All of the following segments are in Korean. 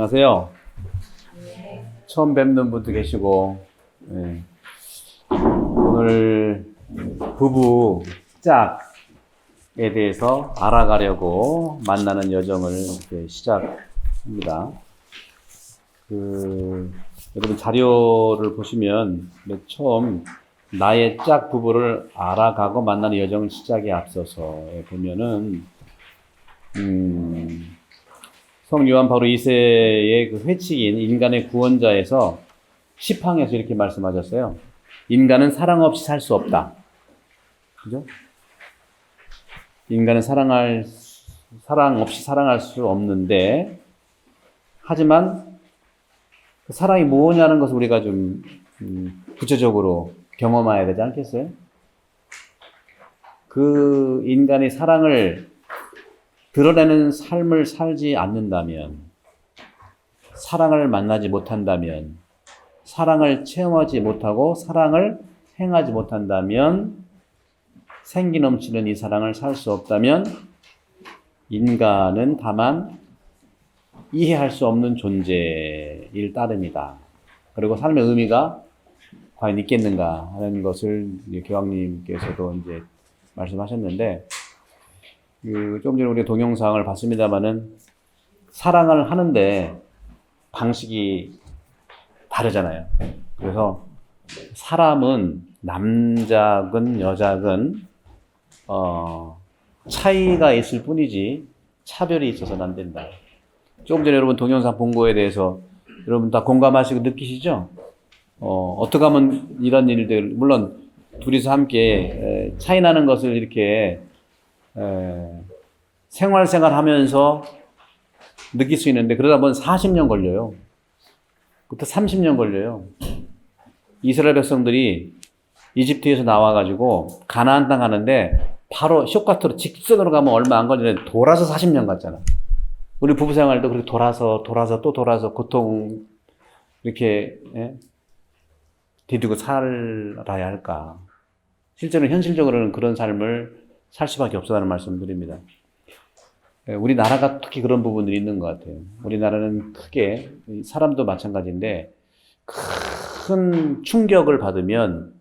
안녕하세요. 처음 뵙는 분도 계시고, 네. 오늘 부부 짝에 대해서 알아가려고 만나는 여정을 이렇게 시작합니다. 여러분 자료를 보시면 맨 처음 나의 짝 부부를 알아가고 만나는 여정을 시작에 앞서서 보면은 성 요한 바로 2세의 그 회칙인 인간의 구원자에서 시팡에서 이렇게 말씀하셨어요. 인간은 사랑 없이 살 수 없다. 그죠? 인간은 사랑 없이 사랑할 수 없는데, 하지만 그 사랑이 뭐냐는 것을 우리가 좀 구체적으로 경험해야 되지 않겠어요? 그 인간이 사랑을 드러내는 삶을 살지 않는다면, 사랑을 만나지 못한다면, 사랑을 체험하지 못하고 사랑을 행하지 못한다면, 생기 넘치는 이 사랑을 살 수 없다면 인간은 다만 이해할 수 없는 존재일 따름이다. 그리고 삶의 의미가 과연 있겠는가 하는 것을 교황님께서도 이제 말씀하셨는데, 좀 전에 우리 동영상을 봤습니다만은 사랑을 하는데 방식이 다르잖아요. 그래서 사람은 남자건 여자건 차이가 있을 뿐이지 차별이 있어서는 안 된다. 조금 전에 여러분 동영상 본 거에 대해서 여러분 다 공감하시고 느끼시죠? 어떻게 하면 이런 일들, 물론 둘이서 함께 차이 나는 것을 이렇게 생활 하면서 느낄 수 있는데, 그러다 보면 40년 걸려요. 그것도 30년 걸려요. 이스라엘 백성들이 이집트에서 나와가지고 가나안 땅 가는데 바로 숏카트로 직선으로 가면 얼마 안 걸리는데 돌아서 40년 갔잖아. 우리 부부 생활도 그렇게 돌아서 또 돌아서 고통 이렇게 디디고 살아야 할까. 실제로 현실적으로는 그런 삶을 살 수밖에 없다는 말씀을 드립니다. 우리나라가 특히 그런 부분들이 있는 것 같아요. 우리나라는 크게, 사람도 마찬가지인데, 큰 충격을 받으면,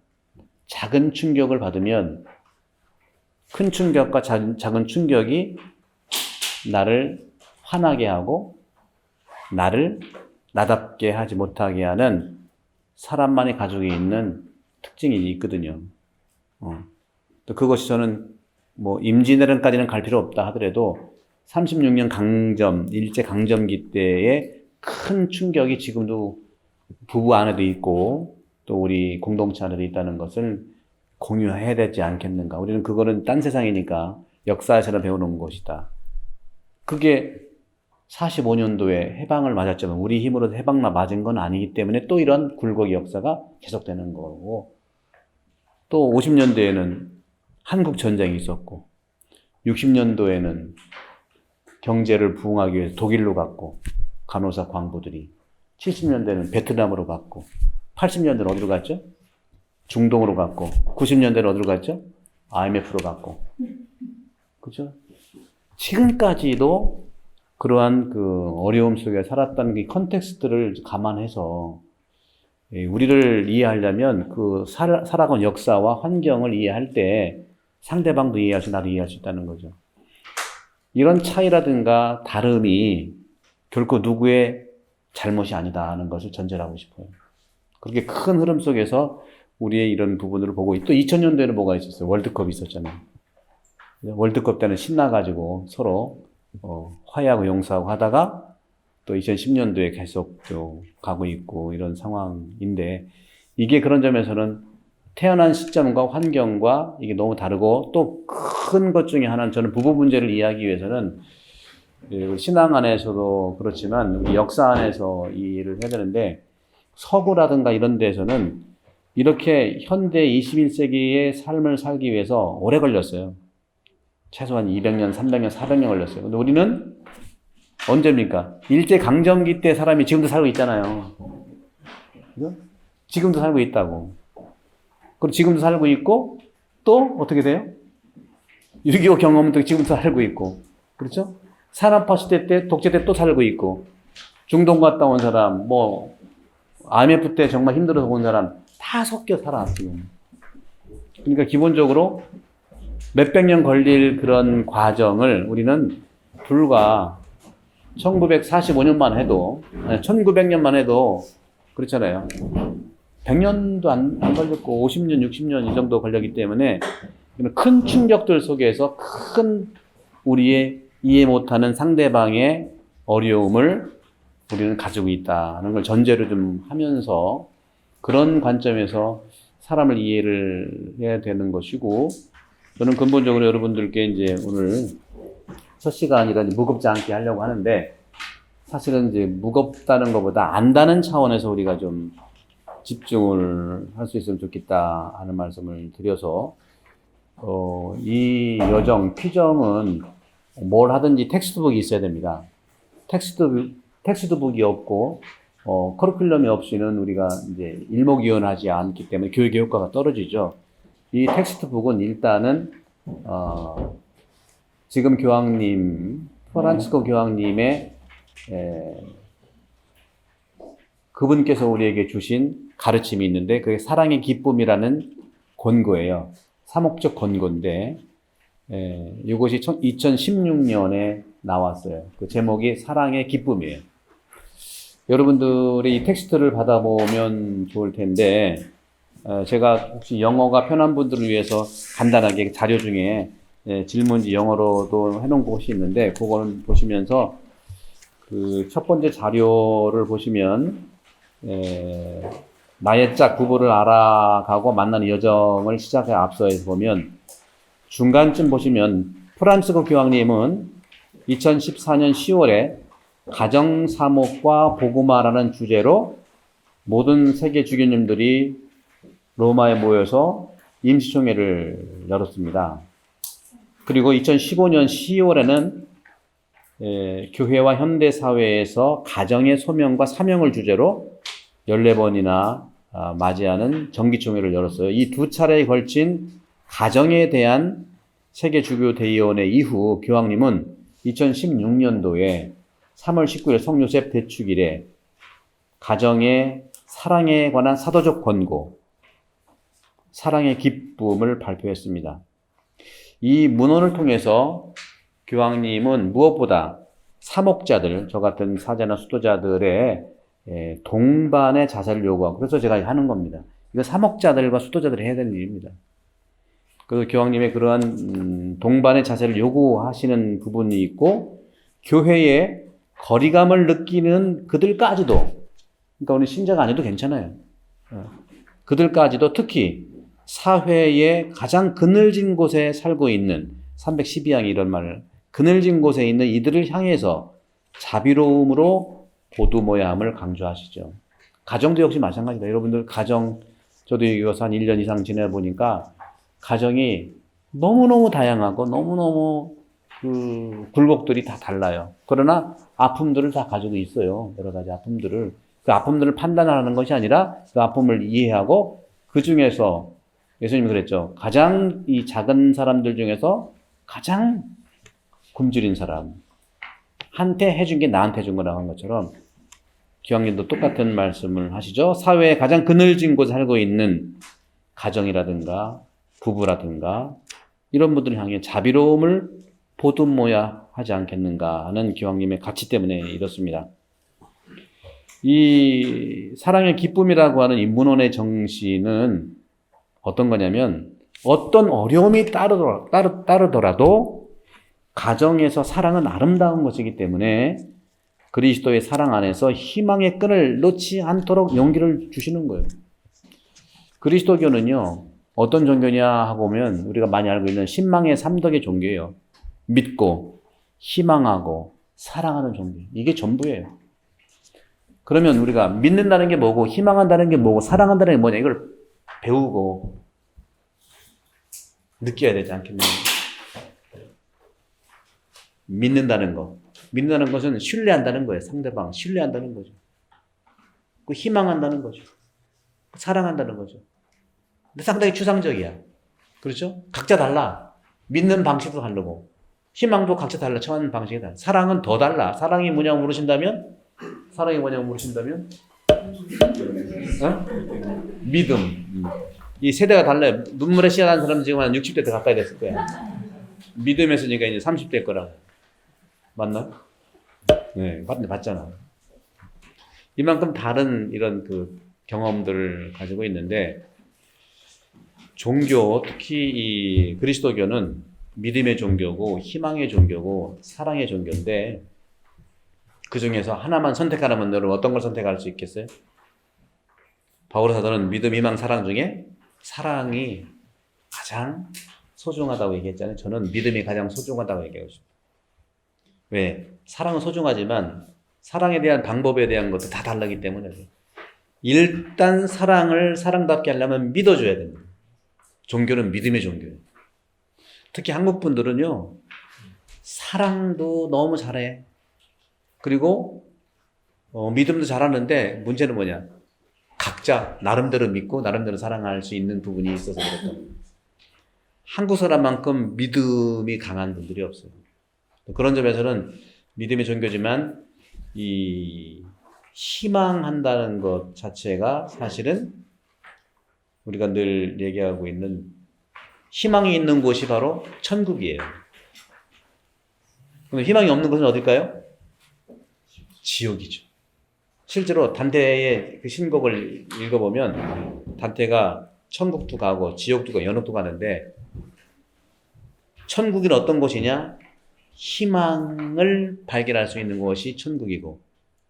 작은 충격을 받으면, 큰 충격과 작은 충격이 나를 화나게 하고, 나를 나답게 하지 못하게 하는 사람만이 가지고 있는 특징이 있거든요. 또 그것이 저는 임진왜란까지는 갈 필요 없다 하더라도 36년 일제 강점기 때의 큰 충격이 지금도 부부 안에도 있고 또 우리 공동체 안에도 있다는 것을 공유해야 되지 않겠는가. 우리는 그거는 딴 세상이니까 역사에서는 배우는 것이다. 그게 45년도에 해방을 맞았지만 우리 힘으로 해방 맞은 건 아니기 때문에 또 이런 굴곡의 역사가 계속되는 거고, 또 50년대에는 한국 전쟁이 있었고, 60년도에는 경제를 부흥하기 위해서 독일로 갔고, 간호사 광부들이, 70년대는 베트남으로 갔고, 80년대는 어디로 갔죠? 중동으로 갔고, 90년대는 어디로 갔죠? IMF로 갔고. 그죠? 지금까지도 그러한 어려움 속에 살았던 그 컨텍스트를 감안해서 우리를 이해하려면 살아간 역사와 환경을 이해할 때 상대방도 이해할 수, 나도 이해할 수 있다는 거죠. 이런 차이라든가 다름이 결코 누구의 잘못이 아니다 하는 것을 전제로 하고 싶어요. 그렇게 큰 흐름 속에서 우리의 이런 부분을 보고, 또 2000년도에는 뭐가 있었어요? 월드컵이 있었잖아요. 월드컵 때는 신나가지고 서로 화해하고 용서하고 하다가 또 2010년도에 계속 또 가고 있고 이런 상황인데, 이게 그런 점에서는 태어난 시점과 환경과 이게 너무 다르고, 또 큰 것 중에 하나는 저는 부부 문제를 이해하기 위해서는 신앙 안에서도 그렇지만 우리 역사 안에서 이해를 해야 되는데, 서구라든가 이런 데에서는 이렇게 현대 21세기의 삶을 살기 위해서 오래 걸렸어요. 최소한 200년, 300년, 400년 걸렸어요. 근데 우리는 언제입니까? 일제강점기 때 사람이 지금도 살고 있잖아요. 그죠? 지금도 살고 있다고. 그리고 지금도 살고 있고, 또 어떻게 돼요? 6.25 경험도 지금도 살고 있고. 그렇죠? 산업화 시대 때, 독재 때 또 살고 있고. 중동 갔다 온 사람, 뭐 IMF 때 정말 힘들어서 온 사람 다 섞여 살아 지금. 그러니까 기본적으로 몇백 년 걸릴 그런 과정을 우리는 불과 1945년만 해도, 1900년만 해도 그렇잖아요. 100년도 안 걸렸고 50년, 60년 이 정도 걸렸기 때문에 큰 충격들 속에서 큰 우리의 이해 못하는 상대방의 어려움을 우리는 가지고 있다는 걸 전제로 좀 하면서 그런 관점에서 사람을 이해를 해야 되는 것이고, 저는 근본적으로 여러분들께 이제 오늘 첫 시간이라 무겁지 않게 하려고 하는데, 사실은 이제 무겁다는 것보다 안다는 차원에서 우리가 좀 집중을 할 수 있으면 좋겠다 하는 말씀을 드려서, 이 퀴정은 뭘 하든지 텍스트북이 있어야 됩니다. 텍스트북이 없고, 커리큘럼이 없이는 우리가 이제 일목요연하지 않기 때문에 교육의 효과가 떨어지죠. 이 텍스트북은 일단은, 지금 교황님, 프란치스코 교황님의, 그분께서 우리에게 주신 가르침이 있는데, 그게 사랑의 기쁨이라는 권고예요. 사목적 권고인데, 이것이 2016년에 나왔어요. 그 제목이 사랑의 기쁨이에요. 여러분들이 이 텍스트를 받아보면 좋을 텐데, 제가 혹시 영어가 편한 분들을 위해서 간단하게 자료 중에 질문지 영어로도 해놓은 곳이 있는데, 그거는 보시면서 그 첫 번째 자료를 보시면, 나의 짝 부부를 알아가고 만나는 여정을 시작에 앞서서 보면 중간쯤 보시면 프란치스코 교황님은 2014년 10월에 가정 사목과 복음화라는 주제로 모든 세계 주교님들이 로마에 모여서 임시총회를 열었습니다. 그리고 2015년 10월에는 교회와 현대사회에서 가정의 소명과 사명을 주제로 14번이나 맞이하는 정기총회를 열었어요. 이 두 차례에 걸친 가정에 대한 세계주교대의원회 이후 교황님은 2016년도에 3월 19일 성요셉 대축일에 가정의 사랑에 관한 사도적 권고, 사랑의 기쁨을 발표했습니다. 이 문헌을 통해서 교황님은 무엇보다 사목자들, 저 같은 사제나 수도자들의 동반의 자세를 요구하고, 그래서 제가 하는 겁니다. 이거 사목자들과 수도자들이 해야 되는 일입니다. 그래서 교황님의 그러한 동반의 자세를 요구하시는 부분이 있고, 교회에 거리감을 느끼는 그들까지도, 그러니까 우리 신자가 아니어도 괜찮아요. 그들까지도 특히 사회의 가장 그늘진 곳에 살고 있는 312항이 이런 말을, 그늘진 곳에 있는 이들을 향해서 자비로움으로 보두모야함을 강조하시죠. 가정도 역시 마찬가지다. 여러분들 가정, 저도 여기 와서 한 1년 이상 지내보니까 가정이 너무너무 다양하고 너무너무 그 굴곡들이 다 달라요. 그러나 아픔들을 다 가지고 있어요. 여러 가지 아픔들을. 그 아픔들을 판단하는 것이 아니라 그 아픔을 이해하고 그 중에서 예수님이 그랬죠. 가장 이 작은 사람들 중에서 가장 굶주린 사람, 한테 해준 게 나한테 준 거라고 한 것처럼 교황님도 똑같은 말씀을 하시죠. 사회에 가장 그늘진 곳에 살고 있는 가정이라든가 부부라든가 이런 분들을 향해 자비로움을 보듬어야 하지 않겠는가 하는 교황님의 가치 때문에 이렇습니다. 이 사랑의 기쁨이라고 하는 이 문헌의 정신은 어떤 거냐면, 어떤 어려움이 따르더라도 가정에서 사랑은 아름다운 것이기 때문에 그리스도의 사랑 안에서 희망의 끈을 놓지 않도록 용기를 주시는 거예요. 그리스도교는요, 어떤 종교냐 하고 보면 우리가 많이 알고 있는 신망의 3덕의 종교예요. 믿고, 희망하고, 사랑하는 종교. 이게 전부예요. 그러면 우리가 믿는다는 게 뭐고, 희망한다는 게 뭐고, 사랑한다는 게 뭐냐, 이걸 배우고 느껴야 되지 않겠나요? 믿는다는 거. 믿는다는 것은 신뢰한다는 거예요. 상대방 신뢰한다는 거죠. 그 희망한다는 거죠. 사랑한다는 거죠. 근데 상당히 추상적이야. 그렇죠? 각자 달라. 믿는 방식도 다르고 희망도 각자 달라. 처하는 방식이 달라. 사랑은 더 달라. 사랑이 뭐냐고 물으신다면 사랑이 뭐냐고 물으신다면? 어? 믿음. 이 세대가 달라요. 눈물에 씨앗한 사람은 지금 한 60대 더 가까이 됐을 거야. 믿음에서니까 이제 30대 거라고. 맞나? 네, 맞잖아. 이만큼 다른 이런 그 경험들을 가지고 있는데, 종교, 특히 이 그리스도교는 믿음의 종교고, 희망의 종교고, 사랑의 종교인데, 그 중에서 하나만 선택하라면 너는 어떤 걸 선택할 수 있겠어요? 바울 사도는 믿음, 희망, 사랑 중에 사랑이 가장 소중하다고 얘기했잖아요. 저는 믿음이 가장 소중하다고 얘기하고 싶어요. 왜? 사랑은 소중하지만 사랑에 대한 방법에 대한 것도 다 다르기 때문에 일단 사랑을 사랑답게 하려면 믿어줘야 됩니다. 종교는 믿음의 종교예요. 특히 한국 분들은요, 사랑도 너무 잘해. 그리고 믿음도 잘하는데 문제는 뭐냐? 각자 나름대로 믿고 나름대로 사랑할 수 있는 부분이 있어서 그렇다. 한국 사람만큼 믿음이 강한 분들이 없어요. 그런 점에서는 믿음의 종교지만 이 희망한다는 것 자체가 사실은 우리가 늘 얘기하고 있는 희망이 있는 곳이 바로 천국이에요. 그럼 희망이 없는 곳은 어딜까요? 지옥이죠. 실제로 단테의 그 신곡을 읽어보면 단테가 천국도 가고 지옥도 가고 연옥도 가는데 천국은 어떤 곳이냐? 희망을 발견할 수 있는 곳이 천국이고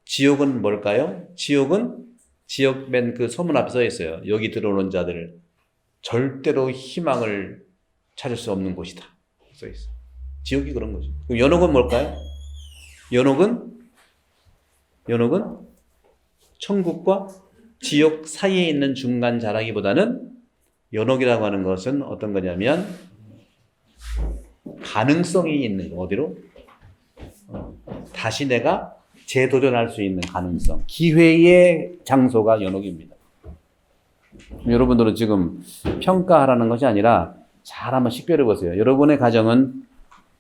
지옥은 뭘까요? 지옥은 지옥 맨 그 소문 앞에 써 있어요. 여기 들어오는 자들 절대로 희망을 찾을 수 없는 곳이다. 써 있어요. 지옥이 그런 거죠. 그럼 연옥은 뭘까요? 연옥은 천국과 지옥 사이에 있는 중간 자라기보다는 연옥이라고 하는 것은 어떤 거냐면 가능성이 있는 거. 어디로? 다시 내가 재도전할 수 있는 가능성. 기회의 장소가 연옥입니다. 여러분들은 지금 평가하라는 것이 아니라 잘 한번 식별해 보세요. 여러분의 가정은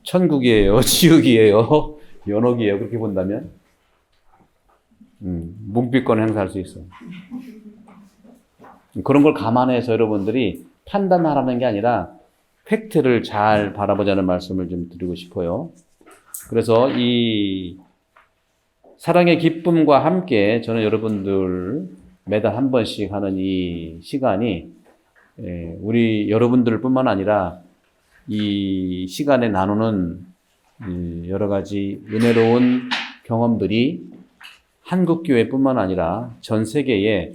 천국이에요? 지옥이에요? 연옥이에요? 그렇게 본다면 묵비권을 행사할 수 있어요. 그런 걸 감안해서 여러분들이 판단하라는 게 아니라 팩트를 잘 바라보자는 말씀을 좀 드리고 싶어요. 그래서 이 사랑의 기쁨과 함께 저는 여러분들 매달 한 번씩 하는 이 시간이 우리 여러분들 뿐만 아니라 이 시간에 나누는 여러 가지 은혜로운 경험들이 한국교회뿐만 아니라 전 세계에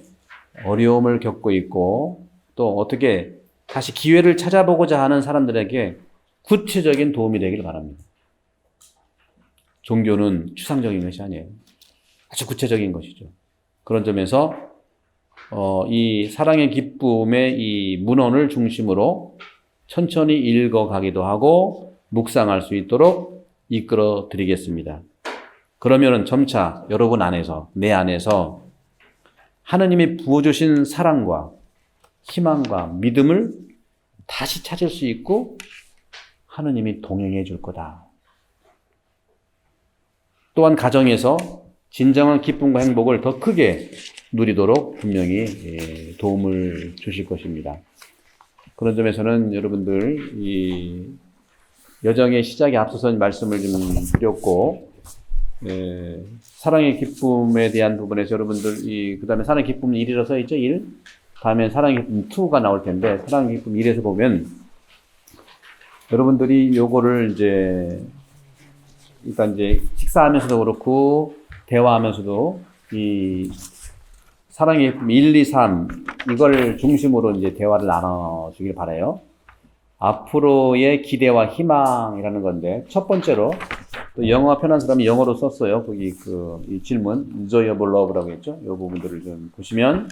어려움을 겪고 있고 또 어떻게 다시 기회를 찾아보고자 하는 사람들에게 구체적인 도움이 되길 바랍니다. 종교는 추상적인 것이 아니에요. 아주 구체적인 것이죠. 그런 점에서 이 사랑의 기쁨의 이 문헌을 중심으로 천천히 읽어가기도 하고 묵상할 수 있도록 이끌어 드리겠습니다. 그러면은 점차 여러분 안에서, 내 안에서 하느님이 부어주신 사랑과 희망과 믿음을 다시 찾을 수 있고 하느님이 동행해 줄 거다. 또한 가정에서 진정한 기쁨과 행복을 더 크게 누리도록 분명히 도움을 주실 것입니다. 그런 점에서는 여러분들 이 여정의 시작에 앞서서 말씀을 좀 드렸고 사랑의 기쁨에 대한 부분에서 여러분들 그 다음에 사랑의 기쁨 1이라고 써있죠? 1. 다음에 사랑의 기쁨 2가 나올 텐데 사랑의 기쁨 1에서 보면 여러분들이 요거를 이제 일단 이제 식사하면서도 그렇고 대화하면서도 이 사랑의 기쁨 1, 2, 3 이걸 중심으로 이제 대화를 나눠주길 바라요. 앞으로의 기대와 희망이라는 건데 첫 번째로 또 영어가 편한 사람이 영어로 썼어요. 거기 이 질문 enjoyable love라고 했죠. 이 부분들을 좀 보시면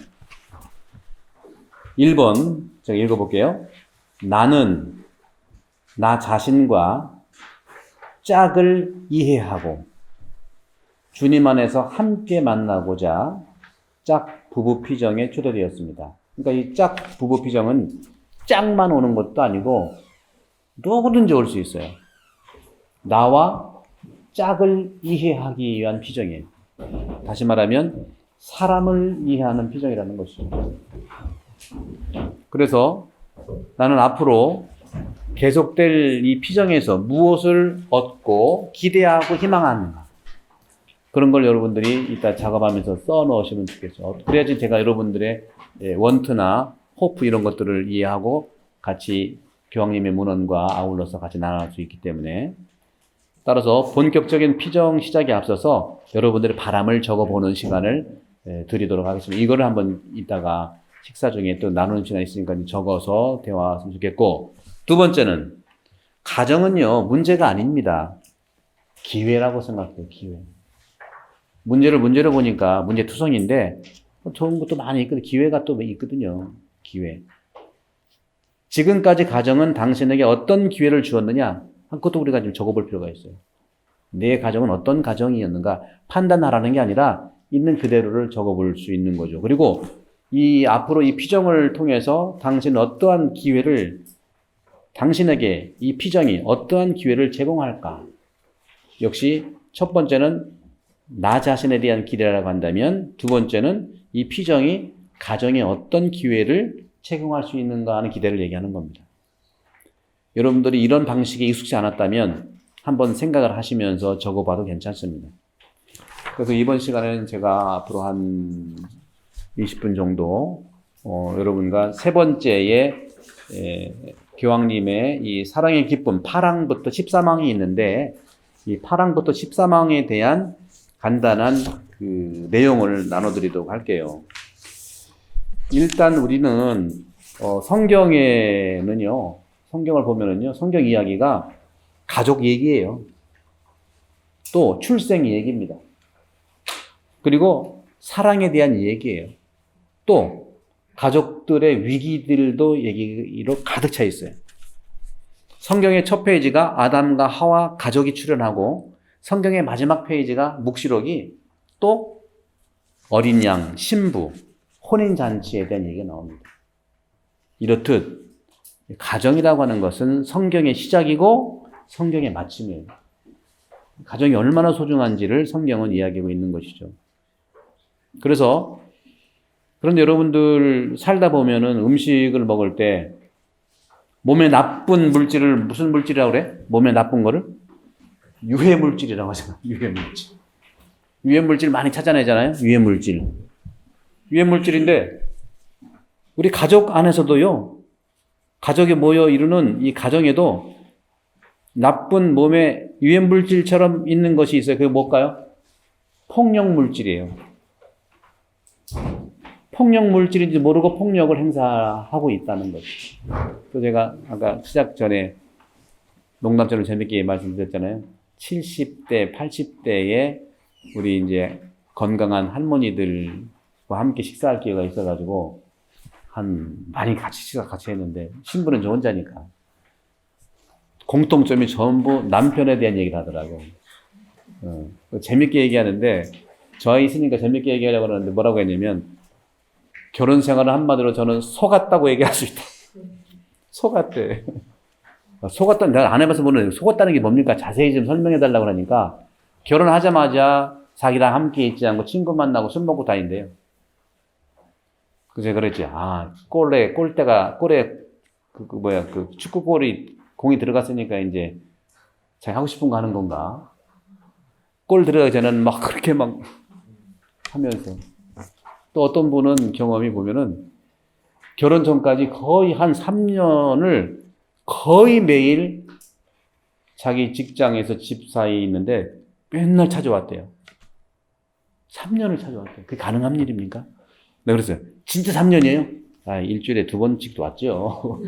1번 제가 읽어볼게요. 나는 나 자신과 짝을 이해하고 주님 안에서 함께 만나고자 짝 부부 피정에 초대되었습니다. 그러니까 이 짝 부부 피정은 짝만 오는 것도 아니고 누구든지 올 수 있어요. 나와 짝을 이해하기 위한 피정이에요. 다시 말하면 사람을 이해하는 피정이라는 것이죠. 그래서 나는 앞으로 계속될 이 피정에서 무엇을 얻고 기대하고 희망하는가, 그런 걸 여러분들이 이따 작업하면서 써 넣으시면 좋겠죠. 그래야지 제가 여러분들의 원트나 호프 이런 것들을 이해하고 같이 교황님의 문헌과 아울러서 같이 나눠갈 수 있기 때문에, 따라서 본격적인 피정 시작에 앞서서 여러분들의 바람을 적어보는 시간을 드리도록 하겠습니다. 이거를 한번 이따가 식사 중에 또 나누는 시간이 있으니까 적어서 대화했으면 좋겠고, 두 번째는 가정은요 문제가 아닙니다. 기회라고 생각해요. 기회. 문제를 문제로 보니까 문제투성인데 좋은 것도 많이 있거든요. 기회가 또 있거든요. 기회. 지금까지 가정은 당신에게 어떤 기회를 주었느냐? 그것도 우리가 좀 적어볼 필요가 있어요. 내 가정은 어떤 가정이었는가 판단하라는 게 아니라 있는 그대로를 적어볼 수 있는 거죠. 그리고 이 앞으로 이 피정을 통해서 당신은 어떠한 기회를, 당신에게 이 피정이 어떠한 기회를 제공할까? 역시 첫 번째는 나 자신에 대한 기대라고 한다면, 두 번째는 이 피정이 가정에 어떤 기회를 제공할 수 있는가 하는 기대를 얘기하는 겁니다. 여러분들이 이런 방식에 익숙지 않았다면 한번 생각을 하시면서 적어봐도 괜찮습니다. 그래서 이번 시간에는 제가 앞으로 한 20분 정도 여러분과 세 번째의 교황님의 이 사랑의 기쁨 8항부터 13항이 있는데, 이 8항부터 13항에 대한 간단한 그 내용을 나눠드리도록 할게요. 일단 우리는 성경에는요, 성경을 보면은요, 성경 이야기가 가족 얘기예요. 또 출생 얘기입니다. 그리고 사랑에 대한 얘기예요. 또 가족들의 위기들도 얘기로 가득 차 있어요. 성경의 첫 페이지가 아담과 하와 가족이 출현하고, 성경의 마지막 페이지가 묵시록이 또 어린 양, 신부, 혼인잔치에 대한 얘기가 나옵니다. 이렇듯 가정이라고 하는 것은 성경의 시작이고 성경의 마침이에요. 가정이 얼마나 소중한지를 성경은 이야기하고 있는 것이죠. 그래서 그런데 여러분들 살다 보면은 음식을 먹을 때 몸에 나쁜 물질을 무슨 물질이라고 그래? 몸에 나쁜 거를 유해물질이라고 하잖아요. 유해물질. 유해물질 많이 찾아내잖아요. 유해물질인데 우리 가족 안에서도요, 가족이 모여 이루는 이 가정에도 나쁜 몸에 유해물질처럼 있는 것이 있어요. 그게 뭘까요? 폭력물질이에요. 폭력물질인지 모르고 폭력을 행사하고 있다는 거죠. 또 제가 아까 시작 전에 농담처럼 재밌게 말씀드렸잖아요. 70대, 80대에 우리 이제 건강한 할머니들과 함께 식사할 기회가 있어가지고 많이 식사 같이 했는데, 신부는 저 혼자니까 공통점이 전부 남편에 대한 얘기를 하더라고. 재밌게 얘기하는데, 저 아이 있으니까 재밌게 얘기하려고 하는데 뭐라고 했냐면, 결혼 생활은 한마디로 저는 속았다고 얘기할 수 있다. 속았대. 속았다는, 내가 안 해봐서 모르는데 속았다는 게 뭡니까? 자세히 좀 설명해 달라고 그러니까, 결혼하자마자 자기랑 함께 있지 않고 친구 만나고 술 먹고 다닌대요. 그래서 그랬지. 골에 그 축구 골이 공이 들어갔으니까 이제 자기 하고 싶은 거 하는 건가? 골 들어가기 전에는 막 그렇게 막 하면서. 또 어떤 분은 경험이 보면은 결혼 전까지 거의 한 3년을 거의 매일 자기 직장에서 집 사이에 있는데 맨날 찾아왔대요. 3년을 찾아왔대요. 그게 가능한 일입니까? 네, 그랬어요. 진짜 3년이에요? 일주일에 2번씩도 왔죠.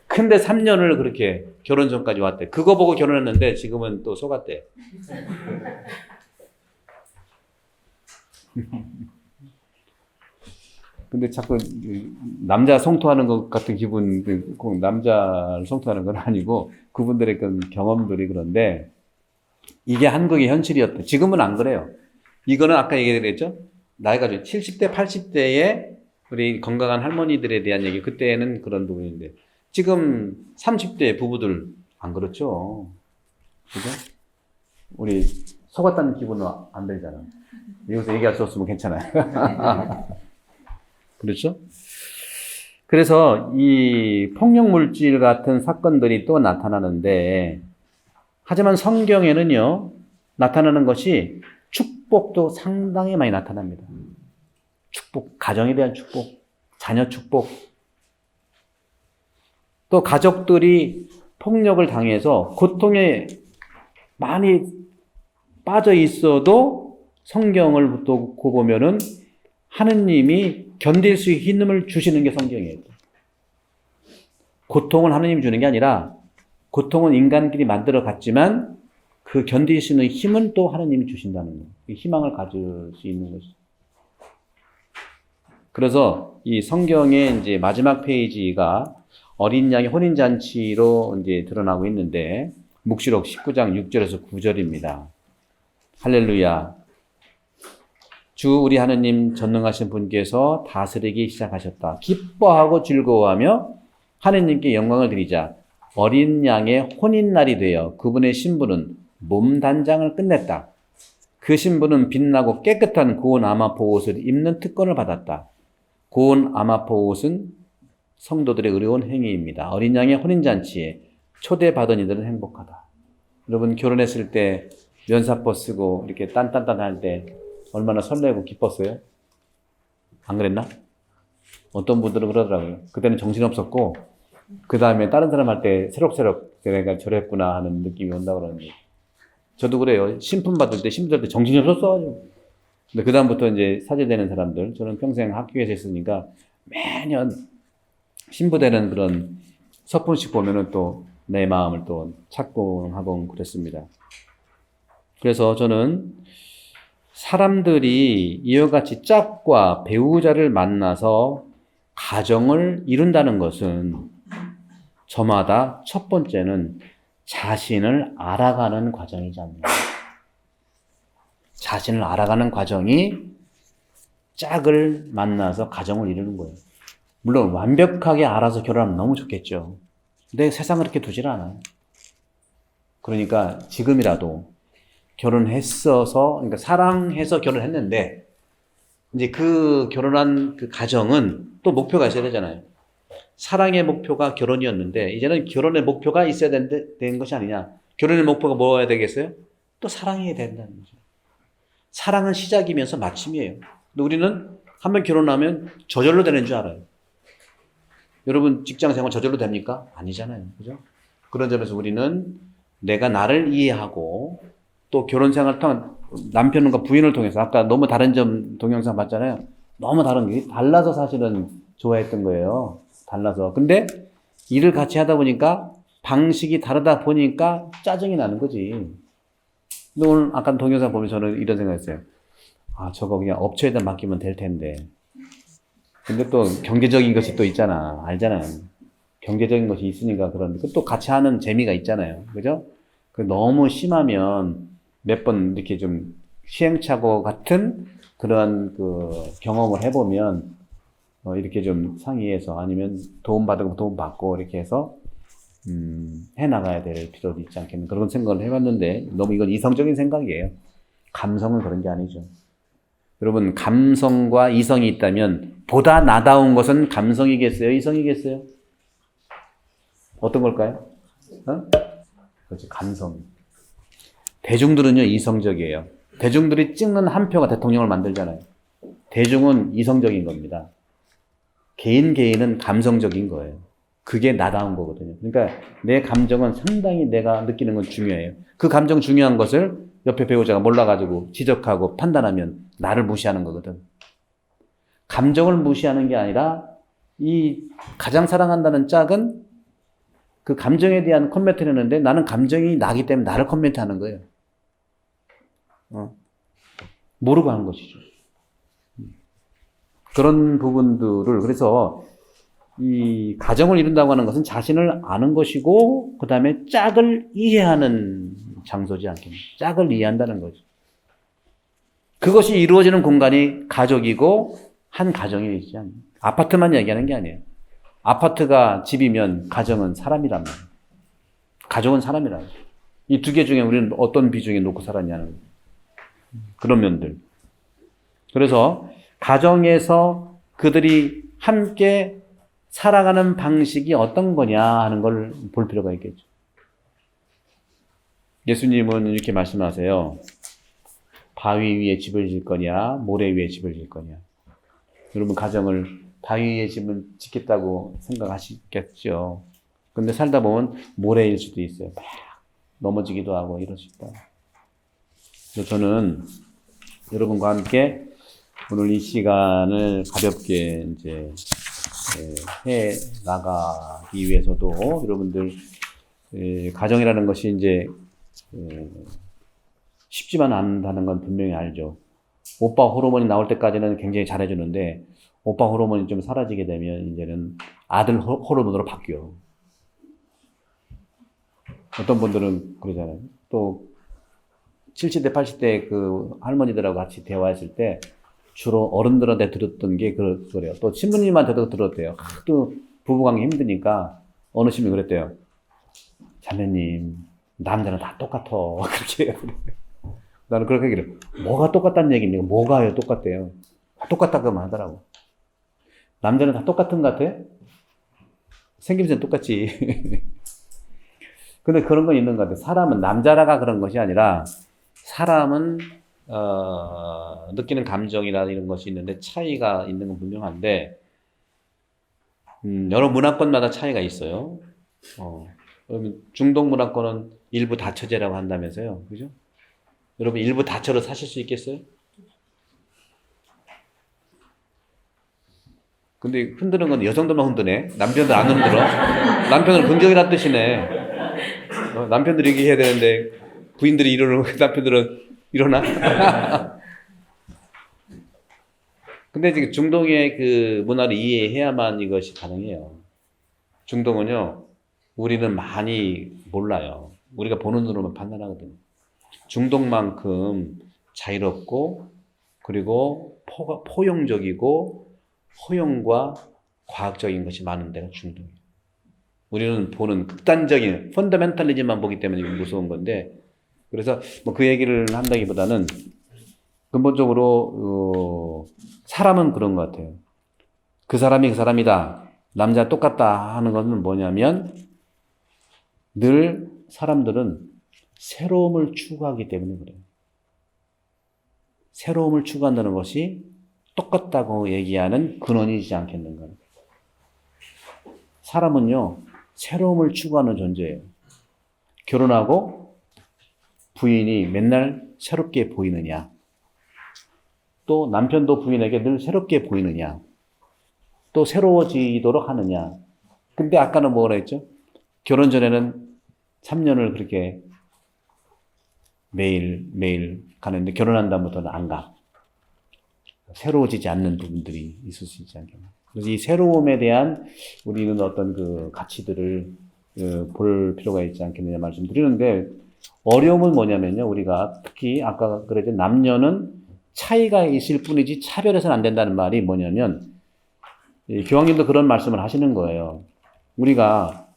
근데 3년을 그렇게 결혼 전까지 왔대. 그거 보고 결혼했는데 지금은 또 속았대. 근데 자꾸 남자 성토하는 것 같은 기분, 꼭 남자를 성토하는 건 아니고 그분들의 그 경험들이 그런데 이게 한국의 현실이었대. 지금은 안 그래요. 이거는 아까 얘기했죠? 나이가 70대, 80대에 우리 건강한 할머니들에 대한 얘기, 그때는 그런 부분인데 지금 30대 부부들 안 그렇죠. 그죠? 우리 속았다는 기분은 안 들잖아. 여기서 얘기할 수 없으면 괜찮아요. 그렇죠? 그래서 이 폭력 물질 같은 사건들이 또 나타나는데, 하지만 성경에는요, 나타나는 것이 축복도 상당히 많이 나타납니다. 축복, 가정에 대한 축복, 자녀 축복. 또 가족들이 폭력을 당해서 고통에 많이 빠져 있어도 성경을 보고 보면은 하느님이 견딜 수 있는 힘을 주시는 게 성경이에요. 고통을 하느님이 주는 게 아니라 고통은 인간끼리 만들어 갔지만 그 견딜 수 있는 힘은 또 하느님이 주신다는 거예요. 희망을 가질 수 있는 것이죠. 그래서 이 성경의 이제 마지막 페이지가 어린 양의 혼인잔치로 이제 드러나고 있는데, 묵시록 19장 6절에서 9절입니다. 할렐루야. 주 우리 하느님 전능하신 분께서 다스리기 시작하셨다. 기뻐하고 즐거워하며 하느님께 영광을 드리자. 어린 양의 혼인날이 되어 그분의 신부는 몸단장을 끝냈다. 그 신부는 빛나고 깨끗한 고운 아마포 옷을 입는 특권을 받았다. 고운 아마포 옷은 성도들의 의로운 행위입니다. 어린 양의 혼인잔치에 초대받은 이들은 행복하다. 여러분 결혼했을 때 면사포 쓰고 이렇게 딴딴딴 할 때 얼마나 설레고 기뻤어요? 안 그랬나? 어떤 분들은 그러더라고요. 그때는 정신없었고 그 다음에 다른 사람 할 때 새록새록 내가 저랬구나 하는 느낌이 온다고 그러는데, 저도 그래요. 신품 받을 때 신부 때 정신이 없었어. 근데 그 다음부터 이제 사제되는 사람들, 저는 평생 학교에서 있으니까 매년 신부 되는 그런 서품식 보면은 또 내 마음을 또 찾고 하고 그랬습니다. 그래서 저는 사람들이 이와 같이 짝과 배우자를 만나서 가정을 이룬다는 것은 저마다 첫 번째는 자신을 알아가는 과정이지 않나. 자신을 알아가는 과정이 짝을 만나서 가정을 이루는 거예요. 물론 완벽하게 알아서 결혼하면 너무 좋겠죠. 근데 세상을 그렇게 두질 않아요. 그러니까 지금이라도 결혼했어서, 그러니까 사랑해서 결혼했는데, 이제 그 결혼한 그 가정은 또 목표가 있어야 되잖아요. 사랑의 목표가 결혼이었는데, 이제는 결혼의 목표가 있어야 되는 것이 아니냐. 결혼의 목표가 뭐여야 되겠어요? 또 사랑해야 된다는 거죠. 사랑은 시작이면서 마침이에요. 근데 우리는 한번 결혼하면 저절로 되는 줄 알아요. 여러분 직장 생활 저절로 됩니까? 아니잖아요. 그죠? 그런 점에서 우리는 내가 나를 이해하고 또 결혼 생활을 통한 남편과 부인을 통해서, 아까 너무 다른 점 동영상 봤잖아요. 너무 다른 게 달라서 사실은 좋아했던 거예요. 달라서. 근데 일을 같이 하다 보니까 방식이 다르다 보니까 짜증이 나는 거지. 근데 오늘 아까 동영상 보면 저는 이런 생각했어요. 아, 저거 그냥 업체에다 맡기면 될 텐데. 근데 또 경제적인 것이 또 있잖아. 알잖아요. 경제적인 것이 있으니까 그런데 또 같이 하는 재미가 있잖아요. 그죠? 그 너무 심하면 몇 번 이렇게 좀 시행착오 같은 그런 그 경험을 해보면 이렇게 좀 상의해서 아니면 도움받은 거 도움받고 이렇게 해서 해나가야 될 필요도 있지 않겠나 그런 생각을 해봤는데, 너무 이건 이성적인 생각이에요. 감성은 그런 게 아니죠. 여러분 감성과 이성이 있다면 보다 나다운 것은 감성이겠어요? 이성이겠어요? 어떤 걸까요? 그렇죠. 감성. 대중들은요 이성적이에요. 대중들이 찍는 한 표가 대통령을 만들잖아요. 대중은 이성적인 겁니다. 개인은 감성적인 거예요. 그게 나다운 거거든요. 그러니까 내 감정은 상당히 내가 느끼는 건 중요해요. 그 감정 중요한 것을 옆에 배우자가 몰라가지고 지적하고 판단하면 나를 무시하는 거거든. 감정을 무시하는 게 아니라 이 가장 사랑한다는 짝은 그 감정에 대한 코멘트를 했는데 나는 감정이 나기 때문에 나를 코멘트하는 거예요. 모르고 하는 것이죠. 그런 부분들을, 그래서 이 가정을 이룬다고 하는 것은 자신을 아는 것이고 그 다음에 짝을 이해하는 장소지 않겠냐. 짝을 이해한다는 거죠. 그것이 이루어지는 공간이 가족이고 한 가정이 있지 않나요? 아파트만 얘기하는 게 아니에요. 아파트가 집이면 가정은 사람이란 말이에요. 가족은 사람이란 말이에요. 이 두 개 중에 우리는 어떤 비중에 놓고 살았냐는 거예요. 그런 면들. 그래서 가정에서 그들이 함께 살아가는 방식이 어떤 거냐 하는 걸 볼 필요가 있겠죠. 예수님은 이렇게 말씀하세요. 바위 위에 집을 질 거냐, 모래 위에 집을 질 거냐. 여러분 가정을 바위 위에 집을 짓겠다고 생각하시겠죠. 근데 살다 보면 모래일 수도 있어요. 막 넘어지기도 하고 이럴 수 있다. 그래서 저는 여러분과 함께 오늘 이 시간을 가볍게 이제 해 나가기 위해서도 여러분들 가정이라는 것이 이제 쉽지만 않다는 건 분명히 알죠. 오빠 호르몬이 나올 때까지는 굉장히 잘해주는데 오빠 호르몬이 좀 사라지게 되면 이제는 아들 호르몬으로 바뀌어. 어떤 분들은 그러잖아요. 또 70대 80대 그 할머니들하고 같이 대화했을 때 주로 어른들한테 들었던 게 그래요. 또 신부님한테도 들었대요. 또 부부관계 힘드니까 어느 신부이 그랬대요. 자매님 남자는 다 똑같아. 그렇게 해요. 나는 그렇게 얘기를 해요. 뭐가 똑같다는 얘기입니까? 뭐가요? 똑같대요. 다 똑같다고만 하더라고. 남자는 다 똑같은 것 같아? 생김새는 똑같지. 근데 그런 건 있는 것 같아요. 사람은 남자라가 그런 것이 아니라 사람은 느끼는 감정이나 이런 것이 있는데 차이가 있는 건 분명한데 여러 문화권마다 차이가 있어요. 그러면 중동 문화권은 일부 다처제라고 한다면서요. 그죠? 여러분 일부 다처로 사실 수 있겠어요? 근데 흔드는 건 여성들만 흔드네. 남편들 안 흔들어. 남편은 긍정이란 뜻이네. 남편들이 얘기해야 되는데 부인들이 이러는 남편들은 일어나? 근데 지금 중동의 그 문화를 이해해야만 이것이 가능해요. 중동은요, 우리는 많이 몰라요. 우리가 보는 눈으로만 판단하거든요. 중동만큼 자유롭고, 그리고 포용적이고, 허용과 과학적인 것이 많은 데가 중동이에요. 우리는 보는 극단적인 펀더멘탈리즘만 보기 때문에 무서운 건데, 그래서 뭐 그 얘기를 한다기보다는 근본적으로 사람은 그런 것 같아요. 그 사람이 그 사람이다. 남자 똑같다 하는 것은 뭐냐면 늘 사람들은 새로움을 추구하기 때문에 그래요. 새로움을 추구한다는 것이 똑같다고 얘기하는 근원이지 않겠는가. 사람은요, 새로움을 추구하는 존재예요. 결혼하고 부인이 맨날 새롭게 보이느냐, 또 남편도 부인에게 늘 새롭게 보이느냐, 또 새로워지도록 하느냐. 근데 아까는 뭐라 했죠? 결혼 전에는 3년을 그렇게 매일 가는데 결혼한 다음부터는 안 가. 새로워지지 않는 부분들이 있을 수 있지 않겠나. 그래서 이 새로움에 대한 우리는 어떤 그 가치들을 볼 필요가 있지 않겠느냐 말씀드리는데, 어려움은 뭐냐면요, 우리가 특히 아까 그랬죠, 남녀는 차이가 있을 뿐이지 차별해서는 안 된다는 말이 뭐냐면, 교황님도 그런 말씀을 하시는 거예요. 우리가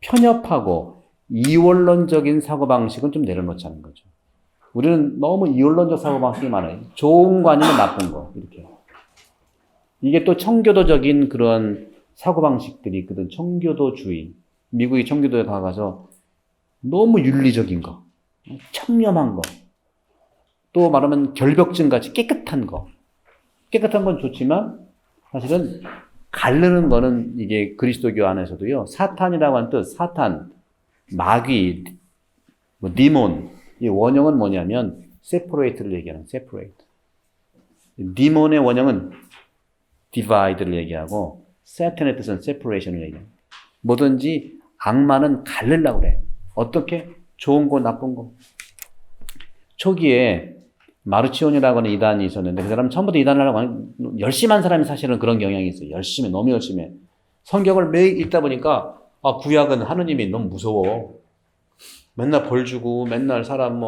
편협하고 이원론적인 사고방식은 좀 내려놓자는 거죠. 우리는 너무 이원론적 사고방식이 많아요. 좋은 거 아니면 나쁜 거, 이렇게. 이게 또 청교도적인 그런 사고방식들이 있거든. 청교도주의. 미국이 청교도에 가서 너무 윤리적인 거, 청렴한 거, 또 말하면 결벽증 같이 깨끗한 거. 깨끗한 건 좋지만 사실은 가르는 거는 이게 그리스도교 안에서도요, 사탄이라고 하는 뜻, 사탄, 마귀, 뭐 디몬, 이 원형은 뭐냐면 separate를 얘기하는 separate. 디몬의 원형은 divide를 얘기하고 사탄의 뜻은 separation을 얘기해요. 뭐든지 악마는 가르려고 그래. 어떻게? 좋은 거, 나쁜 거. 초기에 마르치온이라고 하는 이단이 있었는데 그 사람은 처음부터 이단을 하려고 하는 열심히 한 사람이 사실은 그런 경향이 있어요. 열심히, 너무 열심히 해. 성경을 매일 읽다 보니까 구약은 하느님이 너무 무서워. 맨날 벌 주고 맨날 사람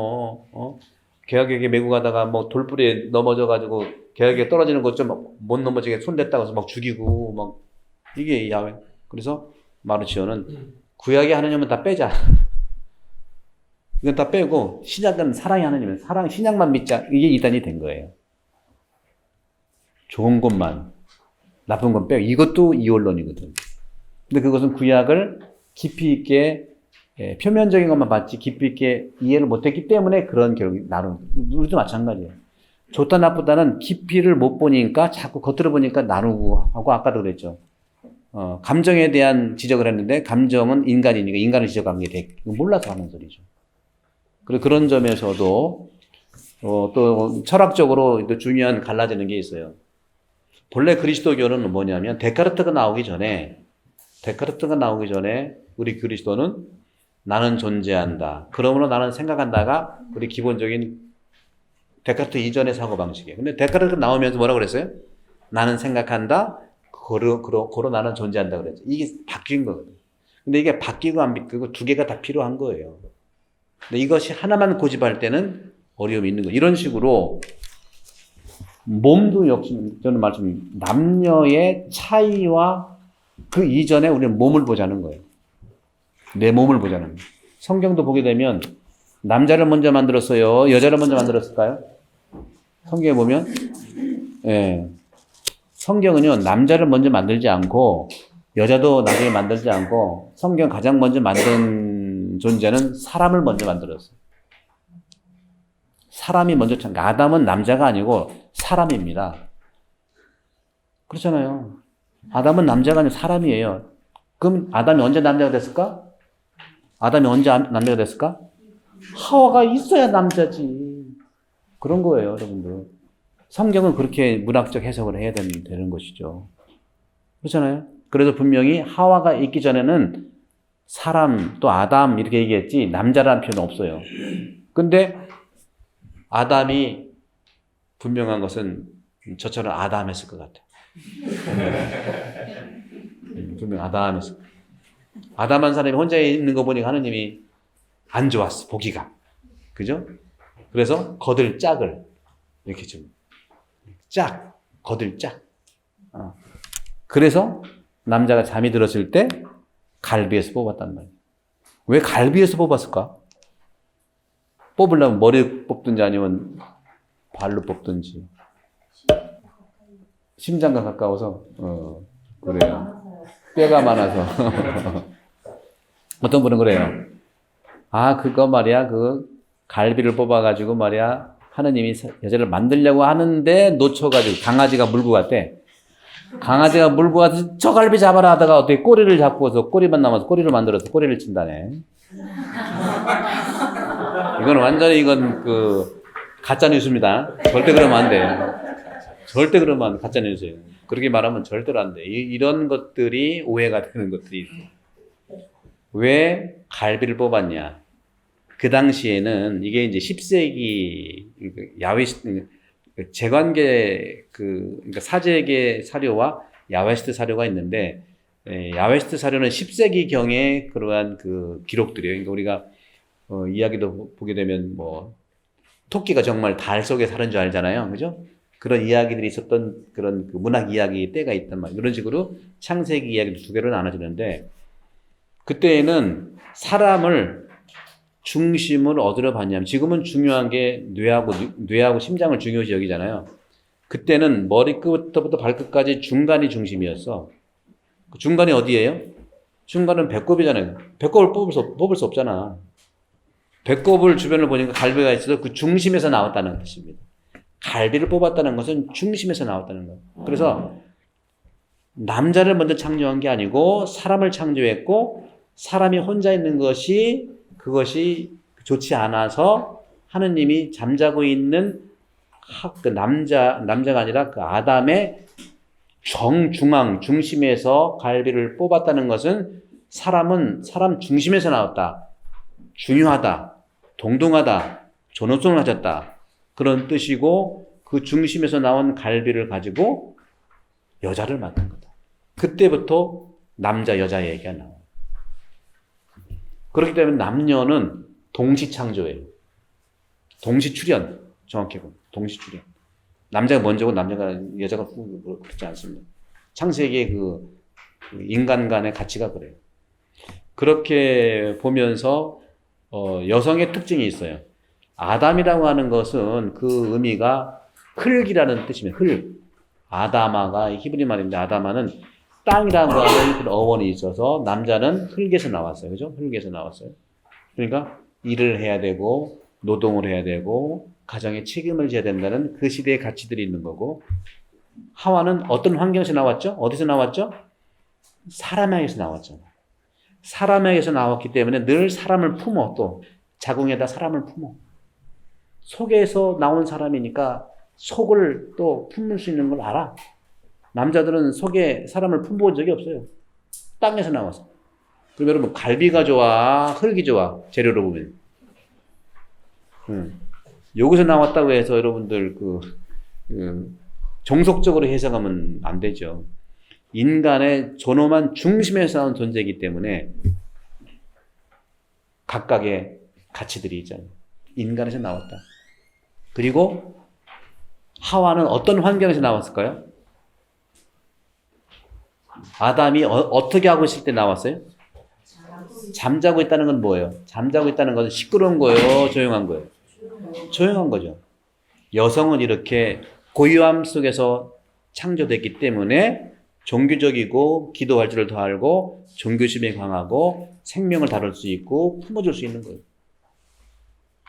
계약에게 메고 가다가 뭐 돌불이에 넘어져가지고 계약에 떨어지는 것 좀 못 넘어지게 손댔다고 해서 막 죽이고 막 이게 야훼. 그래서 마르치온은 구약의 하느님은 다 빼자. 이건 다 빼고 신약은 사랑이 하나님은 사랑 신약만 믿자 이게 이단이 된 거예요. 좋은 것만 나쁜 건 빼고 이것도 이원론이거든. 근데 그것은 구약을 깊이 있게 표면적인 것만 봤지 깊이 있게 이해를 못했기 때문에 그런 결국이 나는 우리도 마찬가지예요. 좋다 나쁘다는 깊이를 못 보니까 자꾸 겉으로 보니까 나누고 하고 아까도 그랬죠. 감정에 대한 지적을 했는데 감정은 인간이니까 인간을 지적하는 게 몰라서 하는 소리죠. 그리고 그런 점에서도 또 철학적으로 또 중요한 갈라지는 게 있어요. 본래 그리스도교는 뭐냐면 데카르트가 나오기 전에 우리 그리스도는 나는 존재한다. 그러므로 나는 생각한다가 우리 기본적인 데카르트 이전의 사고방식이에요. 근데 데카르트가 나오면서 뭐라고 그랬어요? 나는 생각한다. 고로 나는 존재한다 그랬죠. 이게 바뀐 거거든요. 근데 이게 바뀌고 안 바뀌고 두 개가 다 필요한 거예요. 근데 이것이 하나만 고집할 때는 어려움이 있는 거예요. 이런 식으로 몸도 역시 저는 남녀의 차이와 그 이전에 우리는 몸을 보자는 거예요. 내 몸을 보자는 거예요. 성경도 보게 되면 남자를 먼저 만들었어요? 여자를 먼저 만들었을까요? 성경에 보면 성경은요 남자를 먼저 만들지 않고 여자도 나중에 만들지 않고 성경 가장 먼저 만든 존재는 사람을 먼저 만들었어요. 사람이 먼저 아담은 남자가 아니고 사람입니다. 그렇잖아요. 아담은 남자가 아니고 사람이에요. 그럼 아담이 언제 남자가 됐을까? 하와가 있어야 남자지. 그런 거예요, 여러분들. 성경은 그렇게 문학적 해석을 해야 되는 것이죠. 그렇잖아요. 그래서 분명히 하와가 있기 전에는 사람 또 아담 이렇게 얘기했지 남자라는 표현은 없어요. 근데 아담이 분명한 것은 저처럼 아담했을 것 같아요. 분명 아담했을 것 같아요. 아담한 사람이 혼자 있는 거 보니까 하느님이 안 좋았어, 보기가. 그죠? 그래서 거들 짝을 이렇게 좀 거들 짝. 그래서 남자가 잠이 들었을 때 갈비에서 뽑았단 말이에요. 왜 갈비에서 뽑았을까? 뽑으려면 머리 뽑든지 아니면 발로 뽑든지. 심장과 가까워서 그래요. 뼈가 많아서. 어떤 분은 그래요. 그거 말이야 그 갈비를 뽑아가지고 말이야 하느님이 여자를 만들려고 하는데 놓쳐가지고 강아지가 물고 갔대. 강아지가 물고 가서 저 갈비 잡아라 하다가 어떻게 꼬리를 잡고서 꼬리만 남아서 꼬리를 만들어서 꼬리를 친다네. 이건 가짜 뉴스입니다. 절대 그러면 안 돼요. 절대 그러면 가짜 뉴스예요. 그렇게 말하면 절대로 안 돼. 이런 것들이 오해가 되는 것들이 있어요. 왜 갈비를 뽑았냐? 그 당시에는 이게 이제 10세기 제관계 그러니까 사제계 사료와 야훼스트 사료가 있는데 야훼스트 사료는 10세기 경의 그러한 그 기록들이에요. 그러니까 우리가 이야기도 보게 되면 토끼가 정말 달 속에 사는 줄 알잖아요. 그죠? 그런 이야기들이 있었던 그런 그 문학 이야기 때가 있단 말이에요. 이런 식으로 창세기 이야기도 두 개로 나눠지는데 그때에는 사람을 중심을 어디로 봤냐면 지금은 중요한 게 뇌하고 심장을 중요시 여기잖아요. 그때는 머리끝부터 발끝까지 중간이 중심이었어. 그 중간이 어디예요? 중간은 배꼽이잖아요. 배꼽을 뽑을 수 없잖아. 배꼽을 주변을 보니까 갈비가 있어서 그 중심에서 나왔다는 뜻입니다. 갈비를 뽑았다는 것은 중심에서 나왔다는 거예요. 그래서 남자를 먼저 창조한 게 아니고 사람을 창조했고 사람이 혼자 있는 그것이 좋지 않아서 하느님이 잠자고 있는 그 남자가 아니라 그 아담의 정중앙 중심에서 갈비를 뽑았다는 것은 사람은 사람 중심에서 나왔다. 중요하다. 동등하다. 존엄성을 가졌다. 그런 뜻이고 그 중심에서 나온 갈비를 가지고 여자를 만든 거다. 그때부터 남자 여자 얘기가 나와요. 그렇기 때문에 남녀는 동시창조예요. 동시출현. 정확히 보면 동시출현. 남자가 먼저고 여자가 후고 그렇지 않습니다. 창세기의 그 인간 간의 가치가 그래요. 그렇게 보면서 여성의 특징이 있어요. 아담이라고 하는 것은 그 의미가 흙이라는 뜻입니다. 흙. 아다마가 히브리 말인데 아다마는 땅이라고 하는 그런 어원이 있어서 남자는 흙에서 나왔어요. 그죠? 흙에서 나왔어요. 그러니까 일을 해야 되고 노동을 해야 되고 가정에 책임을 져야 된다는 그 시대의 가치들이 있는 거고, 하와는 어떤 환경에서 나왔죠? 어디서 나왔죠? 사람에게서 나왔죠. 사람에게서 나왔기 때문에 늘 사람을 품어, 또 자궁에다 사람을 품어. 속에서 나온 사람이니까 속을 또 품을 수 있는 걸 알아. 남자들은 속에 사람을 품어본 적이 없어요. 땅에서 나와서. 그럼 여러분, 갈비가 좋아, 흙이 좋아, 재료로 보면. 여기서 나왔다고 해서 여러분들 종속적으로 해석하면 안 되죠. 인간의 존엄한 중심에서 나온 존재이기 때문에 각각의 가치들이 있잖아요. 인간에서 나왔다. 그리고 하와는 어떤 환경에서 나왔을까요? 아담이 어떻게 하고 있을 때 나왔어요? 잠자고 있다는 건 뭐예요? 잠자고 있다는 것은 시끄러운 거예요? 조용한 거예요? 조용한 거죠. 여성은 이렇게 고요함 속에서 창조됐기 때문에 종교적이고 기도할 줄을 더 알고 종교심이 강하고 생명을 다룰 수 있고 품어줄 수 있는 거예요.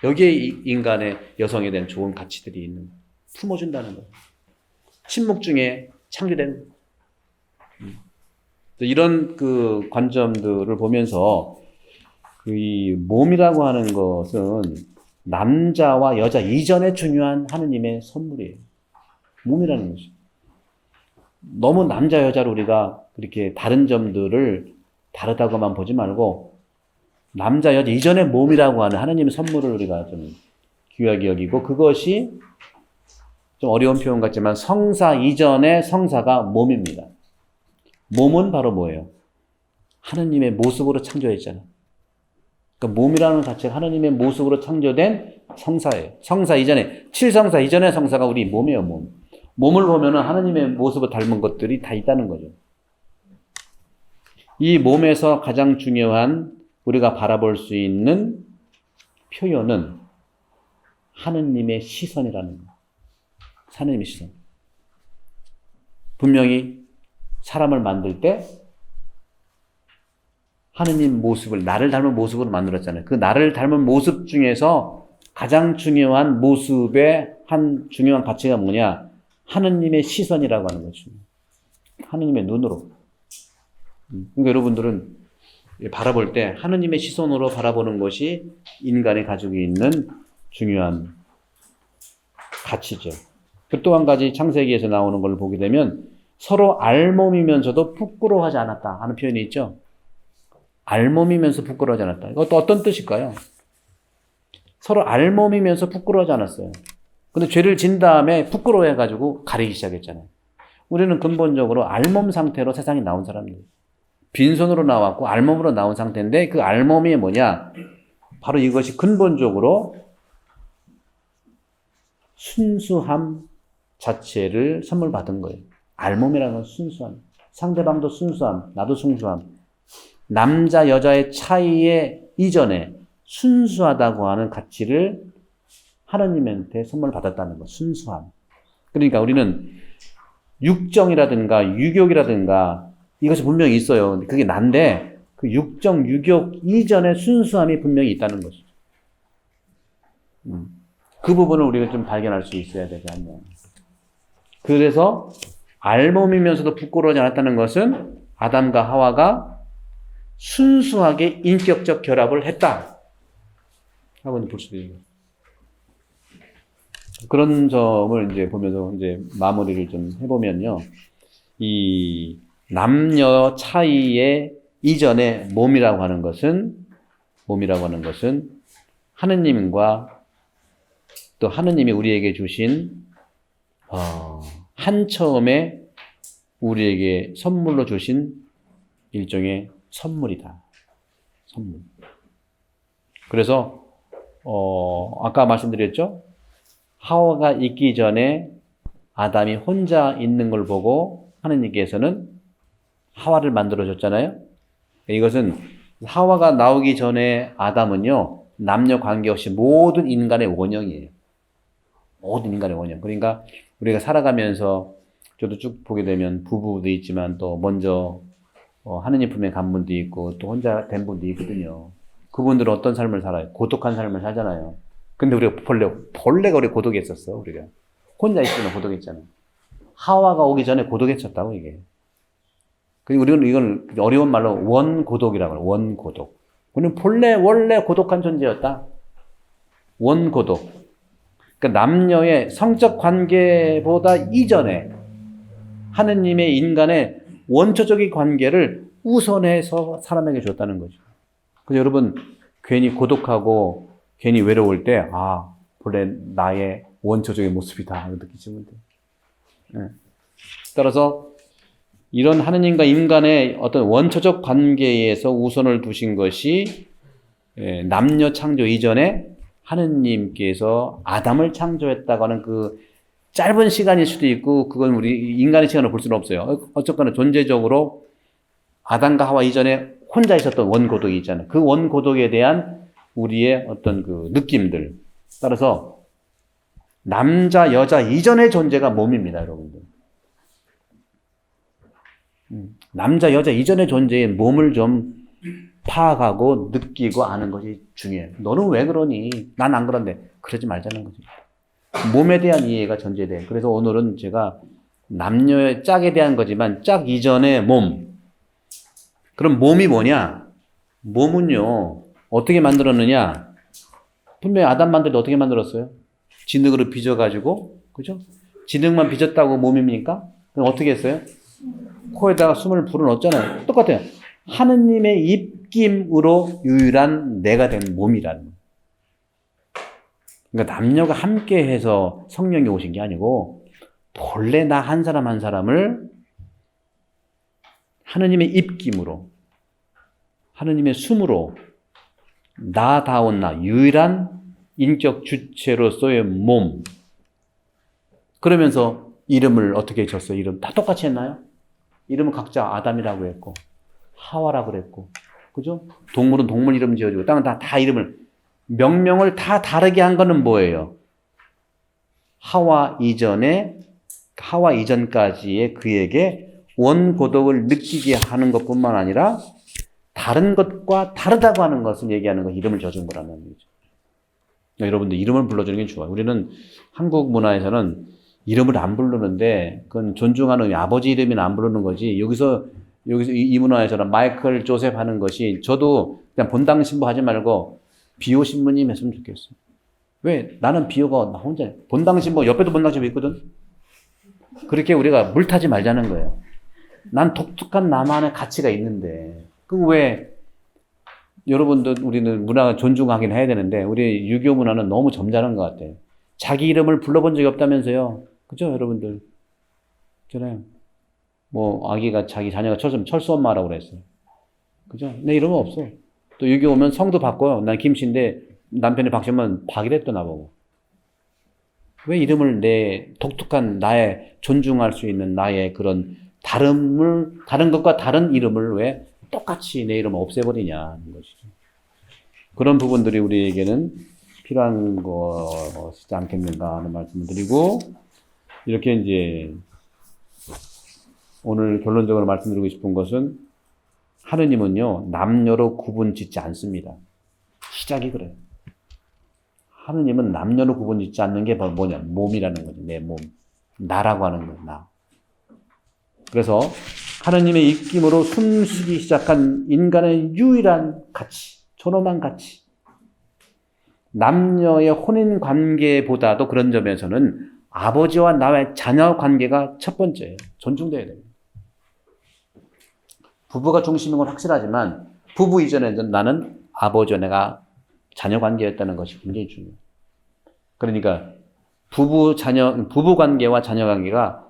여기에 인간의 여성에 대한 좋은 가치들이 있는 거예요. 품어준다는 거예요. 침묵 중에 창조된 거예요. 이런 그 관점들을 보면서 이 몸이라고 하는 것은 남자와 여자 이전에 중요한 하느님의 선물이에요. 몸이라는 것이. 너무 남자 여자로 우리가 그렇게 다른 점들을 다르다고만 보지 말고 남자 여자 이전의 몸이라고 하는 하느님의 선물을 우리가 좀 귀하게 여기고, 그것이 좀 어려운 표현 같지만 성사 이전의 성사가 몸입니다. 몸은 바로 뭐예요? 하느님의 모습으로 창조했잖아요. 그러니까 몸이라는 자체가 하느님의 모습으로 창조된 성사예요. 성사 이전에, 칠성사 이전의 성사가 우리 몸이에요, 몸. 몸을 보면은 하느님의 모습을 닮은 것들이 다 있다는 거죠. 이 몸에서 가장 중요한 우리가 바라볼 수 있는 표현은 하느님의 시선이라는 거예요. 하느님의 시선. 분명히 사람을 만들 때 하느님 모습을, 나를 닮은 모습으로 만들었잖아요. 그 나를 닮은 모습 중에서 가장 중요한 모습의 한 중요한 가치가 뭐냐? 하느님의 시선이라고 하는 거죠. 하느님의 눈으로. 그러니까 여러분들은 바라볼 때 하느님의 시선으로 바라보는 것이 인간이 가지고 있는 중요한 가치죠. 또 한 가지 창세기에서 나오는 걸 보게 되면 서로 알몸이면서도 부끄러워하지 않았다 하는 표현이 있죠. 알몸이면서 부끄러워하지 않았다. 이것도 어떤 뜻일까요? 서로 알몸이면서 부끄러워하지 않았어요. 근데 죄를 진 다음에 부끄러워해가지고 가리기 시작했잖아요. 우리는 근본적으로 알몸 상태로 세상에 나온 사람들. 빈손으로 나왔고 알몸으로 나온 상태인데 그 알몸이 뭐냐? 바로 이것이 근본적으로 순수함 자체를 선물 받은 거예요. 알몸이라는 건 순수함. 상대방도 순수함, 나도 순수함. 남자, 여자의 차이의 이전에 순수하다고 하는 가치를 하느님한테 선물 받았다는 거, 순수함. 그러니까 우리는 육정이라든가 유욕이라든가 이것이 분명히 있어요. 근데 그게 난데 그 육정, 유욕 이전에 순수함이 분명히 있다는 것이죠. 그 부분을 우리가 좀 발견할 수 있어야 되지 않나. 그래서 알몸이면서도 부끄러워하지 않았다는 것은 아담과 하와가 순수하게 인격적 결합을 했다 하고는 볼 수도 있어요. 그런 점을 이제 보면서 이제 마무리를 좀 해보면요. 이 남녀 차이의 이전에 몸이라고 하는 것은 하느님과 또 하느님이 우리에게 주신 한처음에 우리에게 선물로 주신 일종의 선물이다. 선물. 그래서 아까 말씀드렸죠? 하와가 있기 전에 아담이 혼자 있는 걸 보고 하느님께서는 하와를 만들어줬잖아요. 이것은 하와가 나오기 전에 아담은요, 남녀 관계없이 모든 인간의 원형이에요. 모든 인간의 원형. 그러니까 우리가 살아가면서 저도 쭉 보게 되면 부부도 있지만 또 먼저 하느님 품에 간 분도 있고 또 혼자 된 분도 있거든요. 그분들은 어떤 삶을 살아요? 고독한 삶을 살잖아요. 근데 우리가 본래가 우리 고독했었어, 우리가. 혼자 있으면 고독했잖아. 하와가 오기 전에 고독했었다고, 이게. 그리고 우리는 이건 어려운 말로 원고독이라고 해요. 원고독. 우리는 원래 고독한 존재였다. 원고독. 그러니까 남녀의 성적 관계보다 이전에 하느님의 인간의 원초적인 관계를 우선해서 사람에게 줬다는 거죠. 그래서 여러분, 괜히 고독하고 괜히 외로울 때, 본래 나의 원초적인 모습이다. 느끼시면 돼요. 네. 따라서 이런 하느님과 인간의 어떤 원초적 관계에서 우선을 두신 것이 남녀 창조 이전에 하느님께서 아담을 창조했다고 하는 그 짧은 시간일 수도 있고 그건 우리 인간의 시간을 볼 수는 없어요. 어쨌거나 존재적으로 아담과 하와 이전에 혼자 있었던 원고독이 있잖아요. 그 원고독에 대한 우리의 어떤 그 느낌들. 따라서 남자, 여자 이전의 존재가 몸입니다, 여러분들. 남자, 여자 이전의 존재의 몸을 좀 파악하고 느끼고 아는 것이 중요해요. 너는 왜 그러니? 난 안 그런데. 그러지 말자는 거죠. 몸에 대한 이해가 전제돼요. 그래서 오늘은 제가 남녀의 짝에 대한 거지만 짝 이전의 몸. 그럼 몸이 뭐냐? 몸은요, 어떻게 만들었느냐? 분명히 아담 만들 때 어떻게 만들었어요? 진흙으로 빚어가지고, 그죠? 진흙만 빚었다고 몸입니까? 그럼 어떻게 했어요? 코에다가 숨을 불어넣었잖아요. 똑같아요. 하느님의 입김으로 유일한 내가 된 몸이라는 거예요. 그러니까 남녀가 함께 해서 성령이 오신 게 아니고 본래 나 한 사람 한 사람을 하느님의 입김으로 하느님의 숨으로 나다운 나 유일한 인격 주체로서의 몸 그러면서 이름을 어떻게 줬어요? 이름 다 똑같이 했나요? 이름은 각자 아담이라고 했고 하와라고 그랬고 그죠? 동물은 동물 이름 지어주고 땅은 다 이름을 명명을 다 다르게 한 거는 뭐예요? 하와 이전까지의 그에게 원고독을 느끼게 하는 것뿐만 아니라 다른 것과 다르다고 하는 것을 얘기하는 거 이름을 져준 거라는 얘기죠. 여러분들 이름을 불러주는 게 좋아요. 우리는 한국 문화에서는 이름을 안 부르는데 그건 존중하는 아버지 이름이나 안 부르는 거지. 여기서 이 문화에서는 마이클 조셉 하는 것이 저도 그냥 본당 신부 하지 말고 비호 신부님 했으면 좋겠어. 왜? 나는 비호가 나 혼자 본당 신부 옆에도 본당 신부 있거든. 그렇게 우리가 물타지 말자는 거예요. 난 독특한 나만의 가치가 있는데 그 왜 여러분들 우리는 문화가 존중하긴 해야 되는데 우리 유교 문화는 너무 점잖은 것 같아요. 자기 이름을 불러본 적이 없다면서요. 그죠 여러분들? 있잖아요. 뭐 아기가 자기 자녀가 철수 엄마라고 그랬어요. 그죠? 내 이름은 없어. 또 유교 오면 성도 바꿔요. 난 김씨인데 남편이 박씨면 박이랬더 나보고. 왜 이름을 내 독특한 나의 존중할 수 있는 나의 그런 다른 것과 다른 이름을 왜 똑같이 내 이름을 없애버리냐는 것이죠. 그런 부분들이 우리에게는 필요한 것이지 않겠는가 하는 말씀을 드리고 이렇게 이제 오늘 결론적으로 말씀드리고 싶은 것은 하느님은요 남녀로 구분 짓지 않습니다. 시작이 그래요. 하느님은 남녀로 구분 짓지 않는 게 뭐냐? 몸이라는 거죠. 내 몸. 나라고 하는 거예요. 나. 그래서 하느님의 입김으로 숨쉬기 시작한 인간의 유일한 가치, 존엄한 가치. 남녀의 혼인 관계보다도 그런 점에서는 아버지와 나의 자녀 관계가 첫 번째예요. 존중돼야 됩니다. 부부가 중심인 건 확실하지만 부부 이전에는 나는 아버지와 내가 자녀 관계였다는 것이 굉장히 중요해요. 그러니까 부부 관계와 자녀 관계가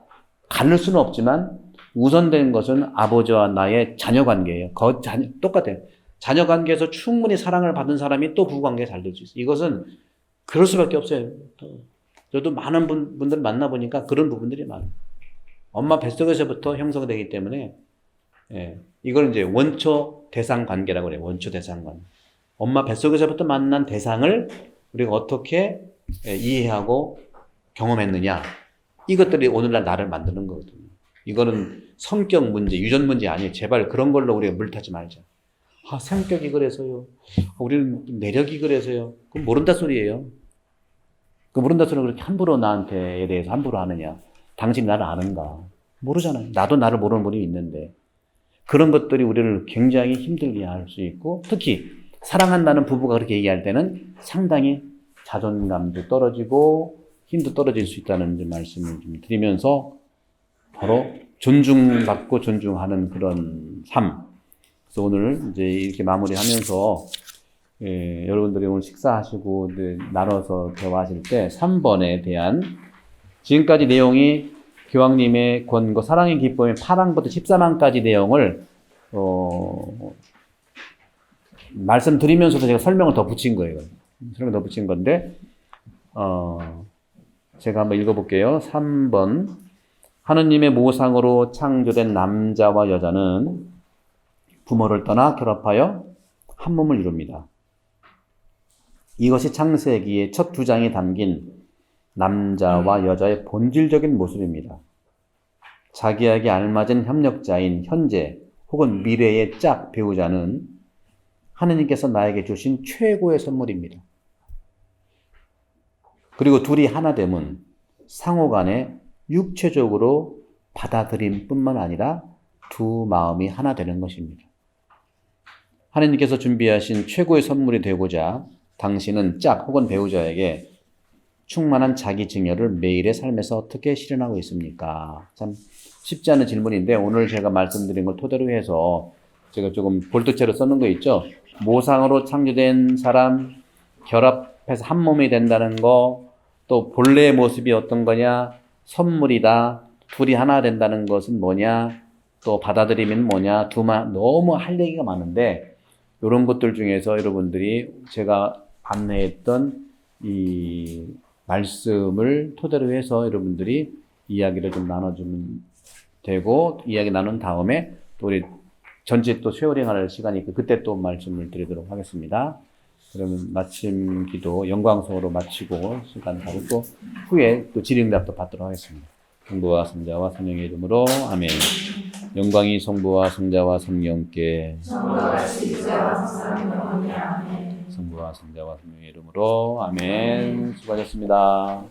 가릴 수는 없지만 우선된 것은 아버지와 나의 자녀 관계예요. 똑같아요. 자녀 관계에서 충분히 사랑을 받은 사람이 또 부부 관계에 잘 될 수 있어요. 이것은 그럴 수밖에 없어요. 저도 많은 분들 만나보니까 그런 부분들이 많아요. 엄마 뱃속에서부터 형성되기 때문에 이걸 이제 원초 대상 관계라고 그래요. 원초 대상 관계. 엄마 뱃속에서부터 만난 대상을 우리가 어떻게 이해하고 경험했느냐. 이것들이 오늘날 나를 만드는 거거든요. 이거는 성격 문제, 유전 문제 아니에요. 제발 그런 걸로 우리가 물타지 말자. 아, 성격이 그래서요. 우리는 내력이 그래서요. 그럼 모른다 소리예요. 그 모른다 소리는 그렇게 함부로 나한테에 대해서 함부로 하느냐. 당신이 나를 아는가. 모르잖아요. 나도 나를 모르는 분이 있는데. 그런 것들이 우리를 굉장히 힘들게 할 수 있고, 특히 사랑한다는 부부가 그렇게 얘기할 때는 상당히 자존감도 떨어지고 힘도 떨어질 수 있다는 말씀을 좀 드리면서 바로 존중받고 존중하는 그런 삶. 그래서 오늘 이제 이렇게 마무리하면서 여러분들이 오늘 식사하시고 나눠서 대화하실 때 3번에 대한 지금까지 내용이 교황님의 권고 사랑의 기쁨의 8항부터 14항까지 내용을 말씀드리면서도 제가 설명을 더 붙인 거예요. 설명 더 붙인 건데 제가 한번 읽어볼게요. 3번 하느님의 모상으로 창조된 남자와 여자는 부모를 떠나 결합하여 한 몸을 이룹니다. 이것이 창세기의 첫 2장에 담긴 남자와 여자의 본질적인 모습입니다. 자기에게 알맞은 협력자인 현재 혹은 미래의 짝 배우자는 하느님께서 나에게 주신 최고의 선물입니다. 그리고 둘이 하나됨은 상호간에 육체적으로 받아들임뿐만 아니라 두 마음이 하나 되는 것입니다. 하느님께서 준비하신 최고의 선물이 되고자 당신은 짝 혹은 배우자에게 충만한 자기 증여를 매일의 삶에서 어떻게 실현하고 있습니까? 참 쉽지 않은 질문인데 오늘 제가 말씀드린 걸 토대로 해서 제가 조금 볼트째로 써놓은 거 있죠? 모상으로 창조된 사람, 결합해서 한 몸이 된다는 거, 또 본래의 모습이 어떤 거냐, 선물이다, 둘이 하나 된다는 것은 뭐냐, 또 받아들이면 뭐냐, 너무 할 얘기가 많은데 이런 것들 중에서 여러분들이 제가 안내했던 이 말씀을 토대로 해서 여러분들이 이야기를 좀 나눠주면 되고, 이야기 나눈 다음에 또 우리 전체 또 쉐어링할 시간이 있고 그때 또 말씀을 드리도록 하겠습니다. 그러면 마침 기도 영광성으로 마치고 시간 가고 또 후에 또 질의응답도 받도록 하겠습니다. 성부와 성자와 성령의 이름으로 아멘. 영광이 성부와 성자와 성령께 성부와 성자와 성령의 이름으로 아멘. 수고하셨습니다.